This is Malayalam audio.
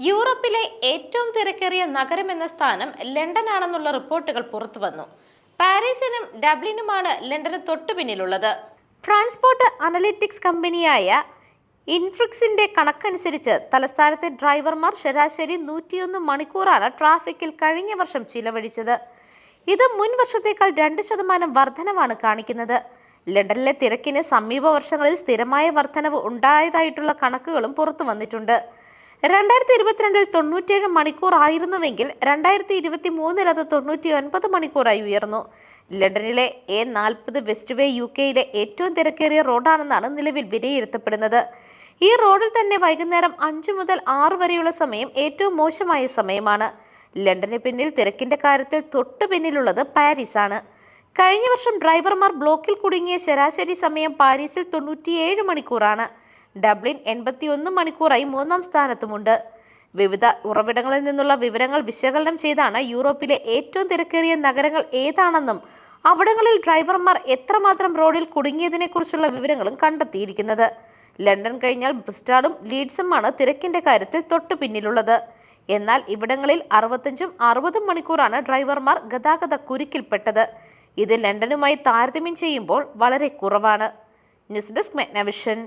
യൂറോപ്പിലെ ഏറ്റവും തിരക്കേറിയ നഗരമെന്ന സ്ഥാനം ലണ്ടനാണെന്നുള്ള റിപ്പോർട്ടുകൾ പുറത്തുവന്നു. പാരീസിനും ഡബ്ലിനുമാണ് ലണ്ടന് തൊട്ടുപിന്നിലുള്ളത്. ട്രാൻസ്പോർട്ട് അനലിറ്റിക്സ് കമ്പനിയായ ഇൻഫ്രിക്സിന്റെ കണക്കനുസരിച്ച് തലസ്ഥാനത്തെ ഡ്രൈവർമാർ ശരാശരി 101 മണിക്കൂറാണ് ട്രാഫിക്കിൽ കഴിഞ്ഞ വർഷം ചിലവഴിച്ചത്. ഇത് മുൻ വർഷത്തേക്കാൾ 2% വർധനവാണ് കാണിക്കുന്നത്. ലണ്ടനിലെ തിരക്കിന് സമീപ വർഷങ്ങളിൽ സ്ഥിരമായ വർധനവ് ഉണ്ടായതായിട്ടുള്ള കണക്കുകളും പുറത്തു വന്നിട്ടുണ്ട്. 2022 97 മണിക്കൂർ ആയിരുന്നുവെങ്കിൽ 2023 അത് 99 മണിക്കൂറായി ഉയർന്നു. ലണ്ടനിലെ A40 വെസ്റ്റ് വേ UK ഏറ്റവും തിരക്കേറിയ റോഡാണെന്നാണ് നിലവിൽ വിലയിരുത്തപ്പെടുന്നത്. ഈ റോഡിൽ തന്നെ വൈകുന്നേരം 5 മുതൽ 6 വരെയുള്ള സമയം ഏറ്റവും മോശമായ സമയമാണ്. ലണ്ടന് പിന്നിൽ തിരക്കിന്റെ കാര്യത്തിൽ തൊട്ടു പിന്നിലുള്ളത് പാരീസാണ്. കഴിഞ്ഞ വർഷം ഡ്രൈവർമാർ ബ്ലോക്കിൽ കുടുങ്ങിയ ശരാശരി സമയം പാരീസിൽ 97 മണിക്കൂറാണ്. ഡബ്ലിൻ 81 മണിക്കൂറായി 3-ാം സ്ഥാനത്തുമുണ്ട്. വിവിധ ഉറവിടങ്ങളിൽ നിന്നുള്ള വിവരങ്ങൾ വിശകലനം ചെയ്താണ് യൂറോപ്പിലെ ഏറ്റവും തിരക്കേറിയ നഗരങ്ങൾ ഏതാണെന്നും അവിടങ്ങളിൽ ഡ്രൈവർമാർ എത്രമാത്രം റോഡിൽ കുടുങ്ങിയതിനെക്കുറിച്ചുള്ള വിവരങ്ങളും കണ്ടെത്തിയിരിക്കുന്നത്. ലണ്ടൻ കഴിഞ്ഞാൽ ബ്രിസ്റ്റളും ലീഡ്സുമാണ് തിരക്കിന്റെ കാര്യത്തിൽ തൊട്ടു പിന്നിലുള്ളത്. എന്നാൽ ഇവിടങ്ങളിൽ 65-60 മണിക്കൂറാണ് ഡ്രൈവർമാർ ഗതാഗത കുരുക്കിൽപ്പെട്ടത്. ഇത് ലണ്ടനുമായി താരതമ്യം ചെയ്യുമ്പോൾ വളരെ കുറവാണ്. News desk മെഗ്നവിഷൻ.